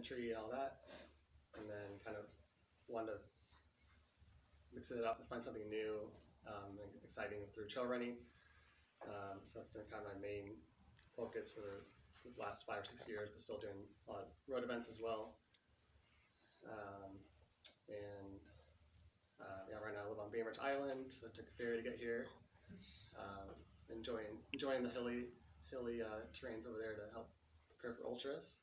entry and all that, and then kind of wanted to mix it up and find something new and exciting through trail running. So that's been kind of my main focus for the last 5 or 6 years, but still doing a lot of road events as well. And yeah, right now I live on Bainbridge Island, so I took a ferry to get here. Enjoying the hilly terrains over there to help prepare for ultras.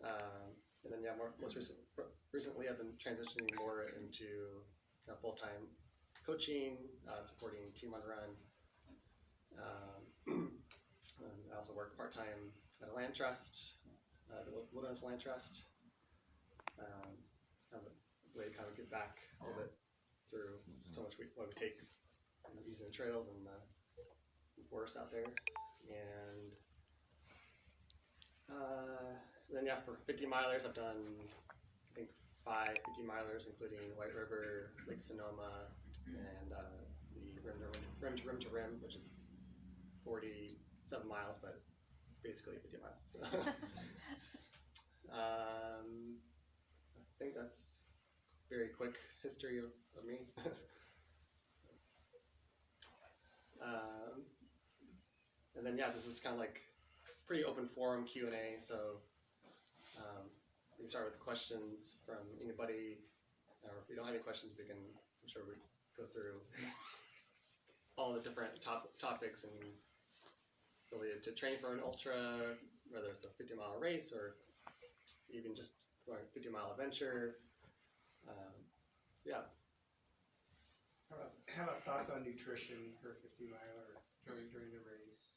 And then yeah, recently I've been transitioning more into full-time coaching, supporting Team on Run. And I also work part-time at a land trust, the Wilderness Land Trust. Have a way to kind of give back a little bit through so much what we take using the trails and the forests out there. And then yeah, for 50 milers, I've done I think 5 50 milers, including White River, Lake Sonoma, and the rim to rim, which is 47 miles, but basically 50 miles. So, I think that's very quick history of me. And then yeah, this is kind of like pretty open forum Q&A, so we can start with questions from anybody, or if we don't have any questions, I'm sure we go through all the different topics and related to training for an ultra, whether it's a 50-mile race or even just going a 50-mile adventure. So yeah. How about thoughts on nutrition for a 50-miler during the race?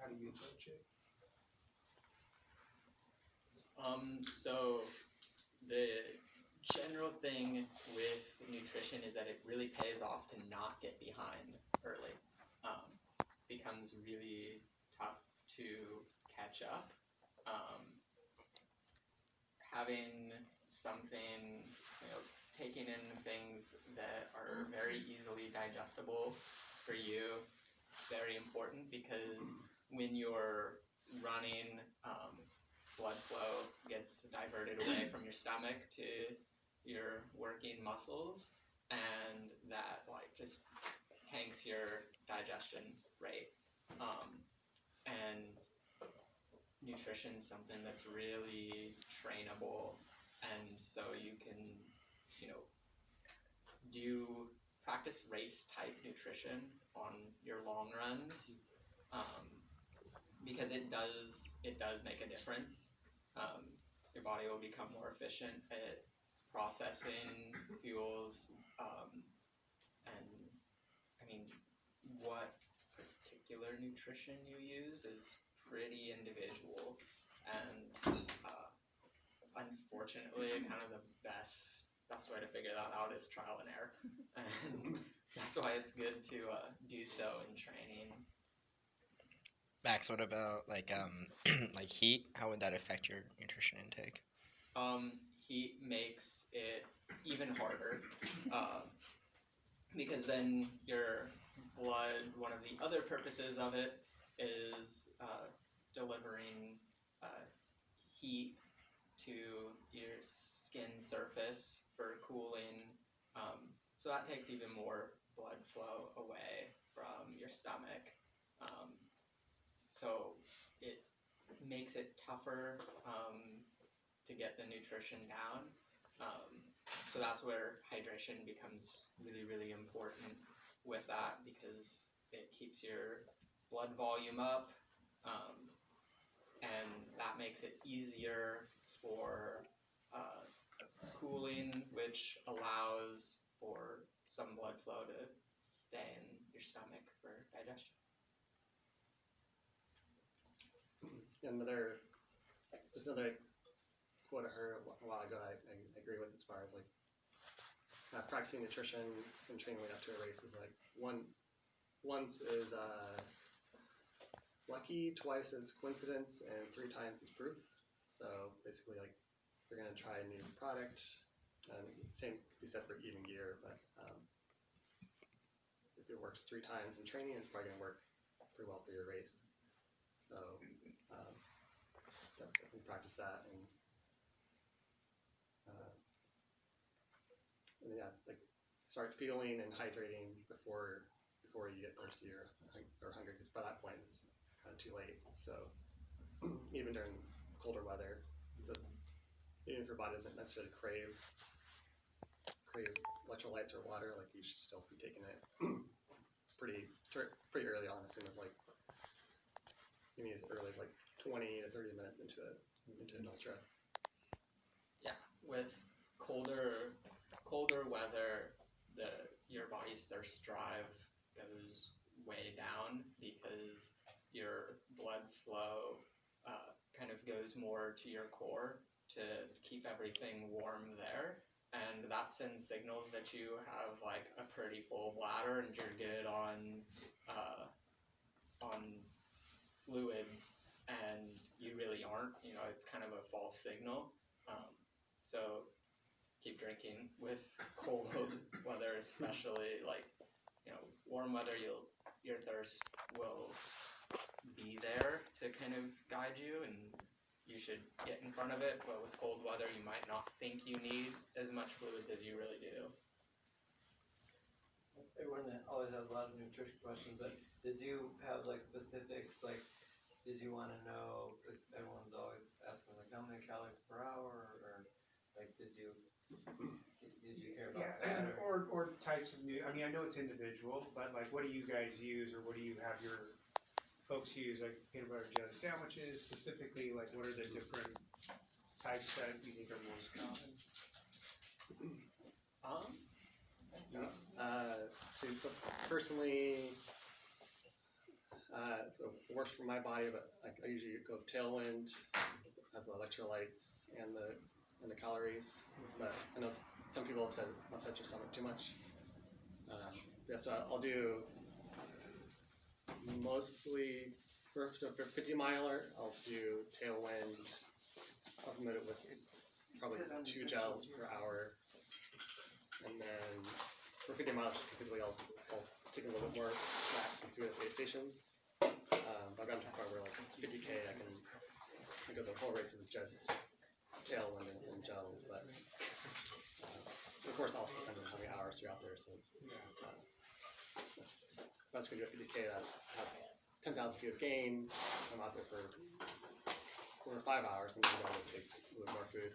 How do you approach it? So the general thing with nutrition is that it really pays off to not get behind early. Becomes really tough to catch up. Having something, taking in things that are very easily digestible for you, very important, because when you're running, blood flow gets diverted away from your stomach to your working muscles, and that just tanks your digestion rate. And nutrition is something that's really trainable, and so you can, practice race type nutrition on your long runs, because it does make a difference. Your body will become more efficient at processing fuels, and I mean, what particular nutrition you use is pretty individual, and unfortunately, kind of the best way to figure that out is trial and error, and that's why it's good to do so in training. Max, what about like heat? How would that affect your nutrition intake? Heat makes it even harder, because then your blood, one of the other purposes of it is delivering heat to your skin surface for cooling. So that takes even more blood flow away from your stomach. So it makes it tougher to get the nutrition down. So that's where hydration becomes really, really important with that, because it keeps your blood volume up, and that makes it easier for cooling, which allows for some blood flow to stay in your stomach for digestion. Another quote I heard a while ago, I agree with, as far as practicing nutrition and training leading up to a race is once is lucky, twice is coincidence, and 3 times is proof. So basically, you're going to try a new product, and same could be said for even gear, but if it works 3 times in training, it's probably going to work pretty well for your race. So definitely practice that, and and then, yeah, like start fueling and hydrating before you get thirsty or hungry, because by that point it's kind of too late. So even during colder weather, even if your body doesn't necessarily crave electrolytes or water, like you should still be taking it pretty early on, as soon as like maybe as early as like 20 to 30 minutes into an ultra. Yeah, with colder weather, your body's thirst drive goes way down because your blood flow kind of goes more to your core to keep everything warm there. And that sends signals that you have like a pretty full bladder and you're good on fluids, and you really aren't. You know, it's kind of a false signal. So keep drinking with cold weather, especially like, you know, warm weather. Your thirst will be there to kind of guide you, and you should get in front of it. But with cold weather, you might not think you need as much fluids as you really do. Everyone always has a lot of nutrition questions, but did you have like specifics? Like, did you want to know? Like, everyone's always asking like how many calories per hour, or like did you care about that? Or types of new. I mean, I know it's individual, but like, what do you guys use, or what do you have your folks use? Like peanut butter jelly sandwiches, specifically. Like, what are the different types that you think are most common? So personally, so it works for my body, but I usually go with Tailwind, has the electrolytes and the calories. But I know some people upsets their stomach too much. Yeah, so I'll do mostly for 50 miler. I'll do Tailwind, supplement it with probably 2 gels per hour, and then for 50 miles specifically, I'll take a little bit more snacks and food at base stations. I've gotten to the point where like 50K, I can go the whole race with just Tailwind and gels, but of course also depends on how many hours you're out there. So if I was going to do a 50K that have 10,000 feet of gain, I'm out there for 4 or 5 hours, and then I'm going to take a little more food.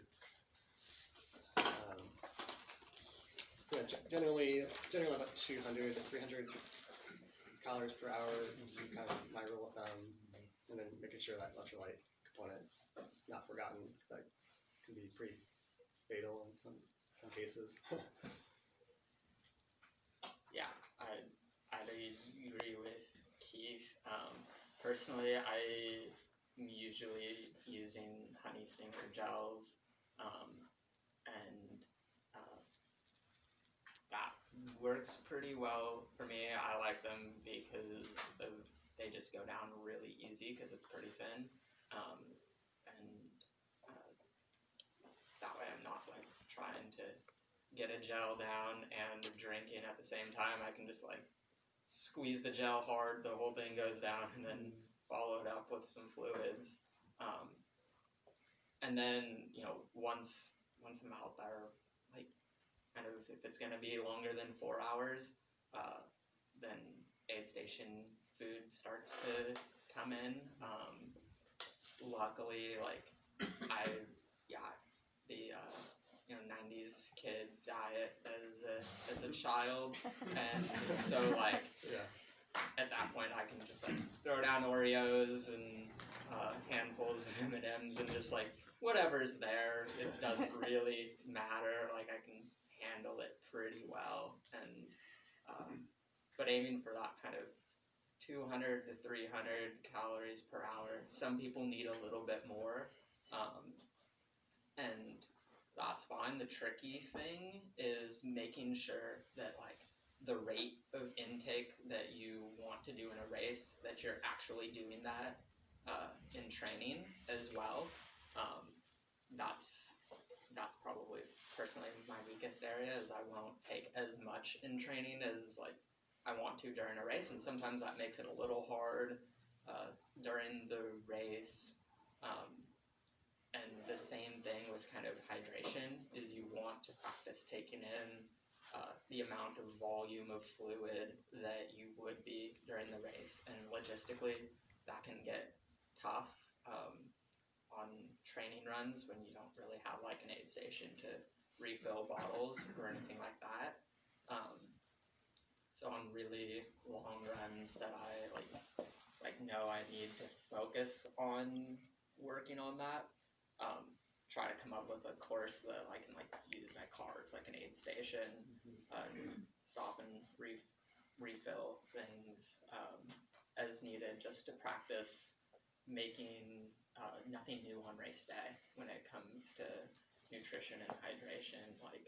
Yeah, generally about 200 to 300 calories per hour is kind of my rule of thumb, and then making sure that electrolyte component's not forgotten. That can be pretty fatal in some cases. Yeah, I'd agree with Keith. Personally, I'm usually using honey stinker gels, and that works pretty well for me. I like them because they just go down really easy because it's pretty thin, and that way I'm not like trying to get a gel down and drinking at the same time. I can just like squeeze the gel hard, the whole thing goes down, and then follow it up with some fluids. And then, you know, once I'm out there, like, kind of, if it's going to be longer than 4 hours, then aid station food starts to come in. Luckily, like, the 90s kid diet as a child, and so like at that point I can just like throw down Oreos and handfuls of M&Ms and just like whatever's there. It doesn't really matter. Like I can handle it pretty well, and but aiming for that kind of 200 to 300 calories per hour. Some people need a little bit more, and that's fine. The tricky thing is making sure that like the rate of intake that you want to do in a race, that you're actually doing that in training as well. That's probably personally my weakest area, is I won't take as much in training as like I want to during a race, and sometimes that makes it a little hard during the race. And the same thing with kind of hydration, is you want to practice taking in the amount of volume of fluid that you would be during the race, and logistically that can get tough on training runs when you don't really have like an aid station to refill bottles or anything like that. So on really long runs that I know I need to focus on working on that, try to come up with a course that I can like use my car as like an aid station, stop and refill things as needed, just to practice making nothing new on race day when it comes to nutrition and hydration. Like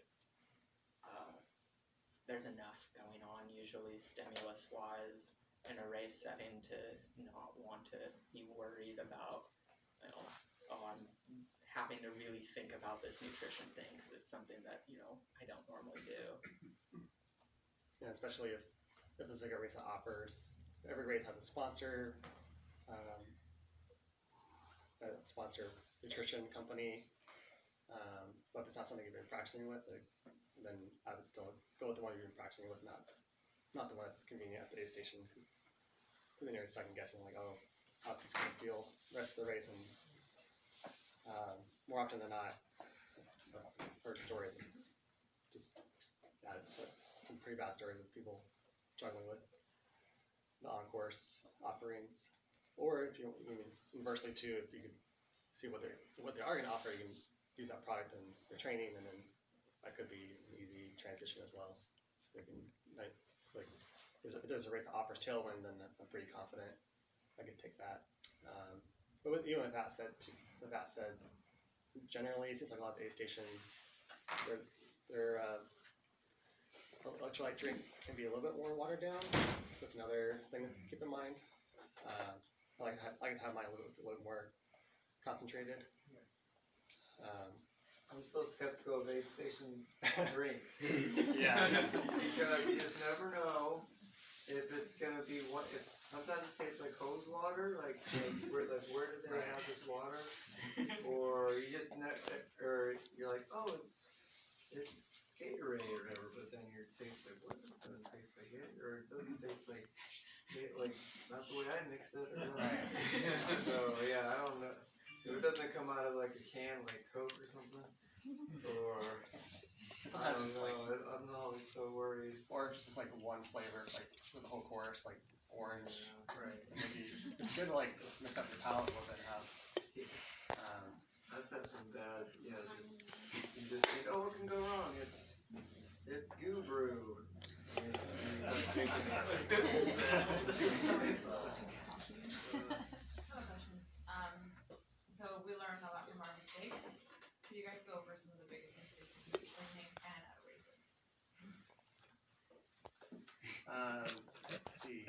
there's enough going on usually stimulus wise in a race setting to not want to be worried about, oh, I'm having to really think about this nutrition thing, because it's something that I don't normally do. Yeah, especially if there's like a race that offers, every race has a sponsor, nutrition company, but if it's not something you've been practicing with, then I would still go with the one you've been practicing with, not the one that's convenient at the aid station, because then you're second guessing like, oh, how's this gonna feel the rest of the race, and more often than not, I've heard stories of just some pretty bad stories of people struggling with the on-course offerings. Or if you inversely too, if you could see what they are going to offer, you can use that product in your training, and then that could be an easy transition as well. They can if there's a race that offers tailwind, then I'm pretty confident I could take that. But even with that said, generally it seems like a lot of aid stations, their electrolyte drink can be a little bit more watered down, so that's another thing to keep in mind. I like to have mine a little more concentrated. I'm so skeptical of aid station drinks. Yeah. Because you just never know if it's gonna be what. If sometimes it tastes like hose water, where did they have this water? Or you just or you're like, oh, it's Gatorade or whatever, but then you taste like, what does it taste like it? Or it doesn't taste like not the way I mix it. Or Right. So yeah, I don't know. If it doesn't come out of like a can like Coke or something, or I don't know, I'm not always so worried. Or just like one flavor, like for the whole course, like orange. Right. Maybe it's good to like mix up your palate a little bit and have. I've had some bad, you just think, oh, what can go wrong? It's Goo Brew. And you start thinking, I have a question. So we learned a lot from our mistakes. Could you guys go over some of the biggest mistakes in training and at races? Let's see.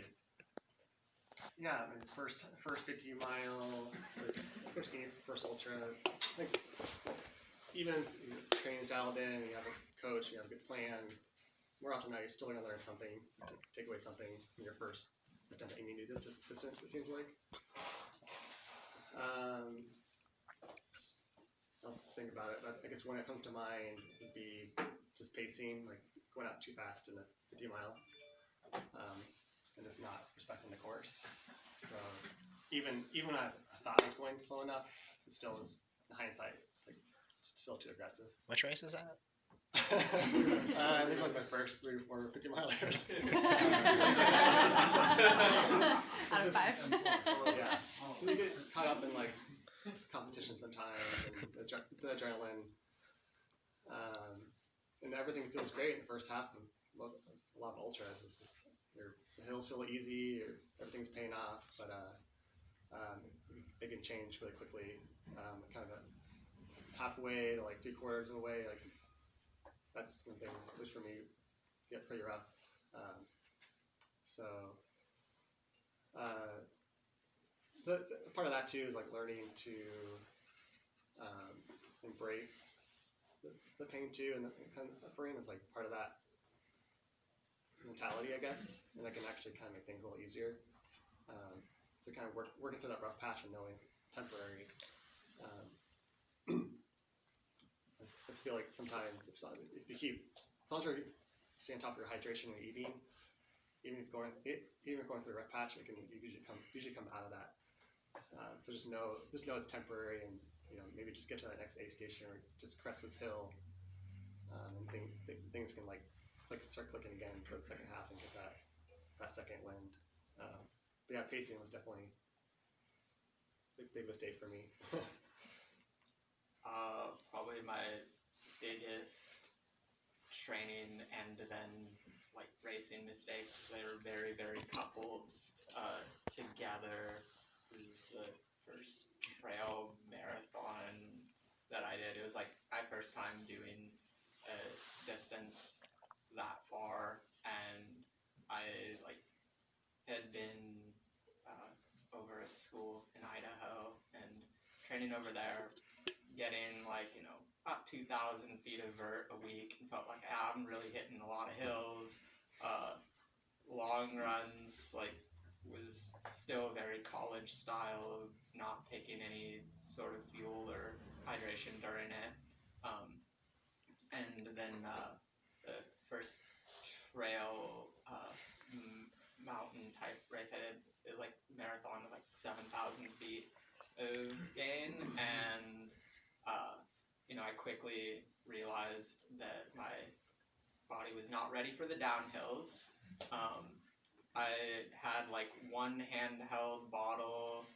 Yeah, I mean, first 50 mile, first game, first ultra. I think even if your training's dialed in, you have a coach, you have a good plan. More often than not, you're still gonna learn something, take away something from your first attempt at aiming new distance. It seems like. I'll think about it, but I guess one that comes to mind would be just pacing, like going out too fast in a 50 mile, and just not respecting the course. So even when I thought I was going slow enough, it still was, in hindsight, like still too aggressive. Which race is that? I think like my first 3 or 4 50 milers. Out of 5. Yeah, you get caught up in like competition sometimes, and the adrenaline, and everything feels great in the first half of a lot of ultras. The hills feel easy, everything's paying off, but they can change really quickly. Kind of halfway to like 3/4 of the way, like that's when things, at least for me, get pretty rough. But part of that too is like learning to embrace the pain too, and the kind of suffering is like part of that mentality, I guess, and that can actually kind of make things a little easier. To kind of working through that rough patch and knowing it's temporary. I just feel like sometimes if you keep, as long as you're stay on top of your hydration when eating. Even if going through a rough patch, it can usually come out of that. So just know it's temporary, and maybe just get to that next aid station or just crest this hill, and things can start clicking again for the second half and get that second wind. But yeah, pacing was definitely a big mistake for me. Probably my biggest training and then racing mistakes. They were very, very coupled together. It was the first trail marathon that I did. It was my first time doing a distance that far, and I had been over at school in Idaho and training over there, getting about 2,000 feet of vert a week, and felt like I'm really hitting a lot of hills. Long runs was still very college style of not taking any sort of fuel or hydration during it. And then the first trail mountain type race I did is marathon of 7,000 feet of gain, and I quickly realized that my body was not ready for the downhills. I had one handheld bottle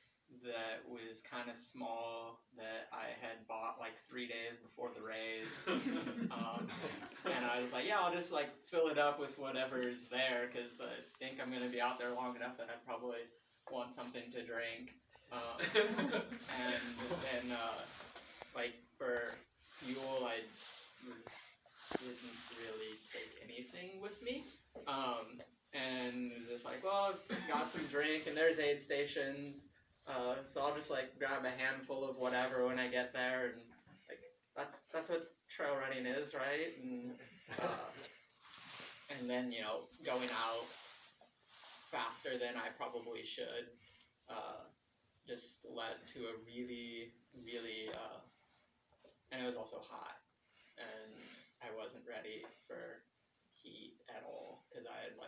that was kind of small that I had bought 3 days before the race, and I was yeah, I'll just fill it up with whatever's there, because I think I'm gonna be out there long enough that I probably want something to drink. And then for fuel, I didn't really take anything with me. And just well, I've got some drink and there's aid stations, so I'll just grab a handful of whatever when I get there, and that's what trail running is, right? And then going out faster than I probably should just led to a really, really and it was also hot, and I wasn't ready for heat at all, because I had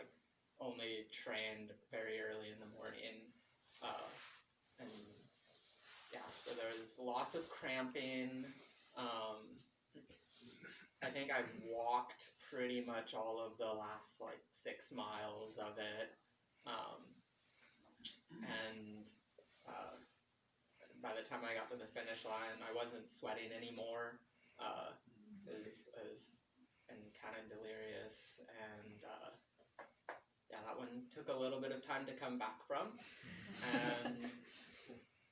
only trained very early in the morning, and yeah, so there was lots of cramping. I think I walked pretty much all of the last 6 miles of it, and by the time I got to the finish line, I wasn't sweating anymore. And kind of delirious, and yeah, that one took a little bit of time to come back from, and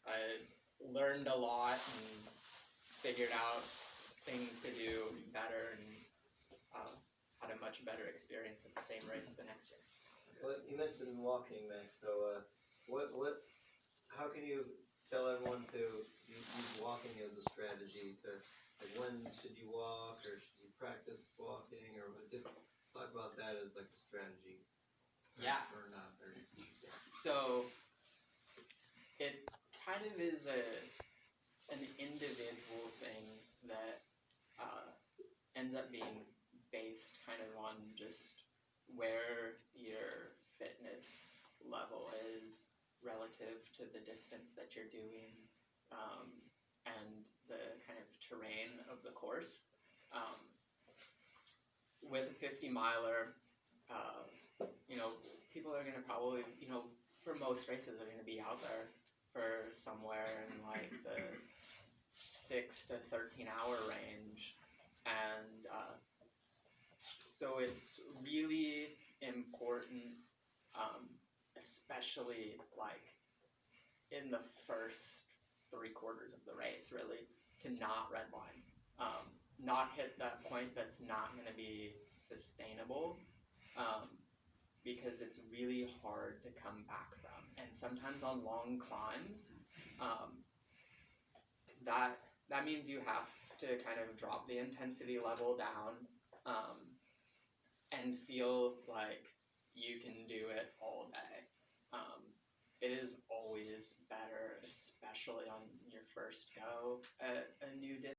I learned a lot and figured out things to do better, and had a much better experience at the same race the next year. Well, you mentioned walking, Max, so how can you tell everyone to use walking as a strategy to, when should you walk, or should you practice walking, or just talk about that as a strategy? Yeah. Or not, or... So it kind of is an individual thing that ends up being based kind of on just where your fitness level is relative to the distance that you're doing, and the kind of terrain of the course. With a 50 miler, people are going to probably, for most races, are going to be out there for somewhere in the 6 to 13 hour range, and so it's really important, especially in the first 3/4 of the race, really, to not redline, not hit that point that's not going to be sustainable, because it's really hard to come back from, and sometimes on long climbs, that means you have to kind of drop the intensity level down, and feel like you can do it all day. It is always better, especially on your first go at a new distance.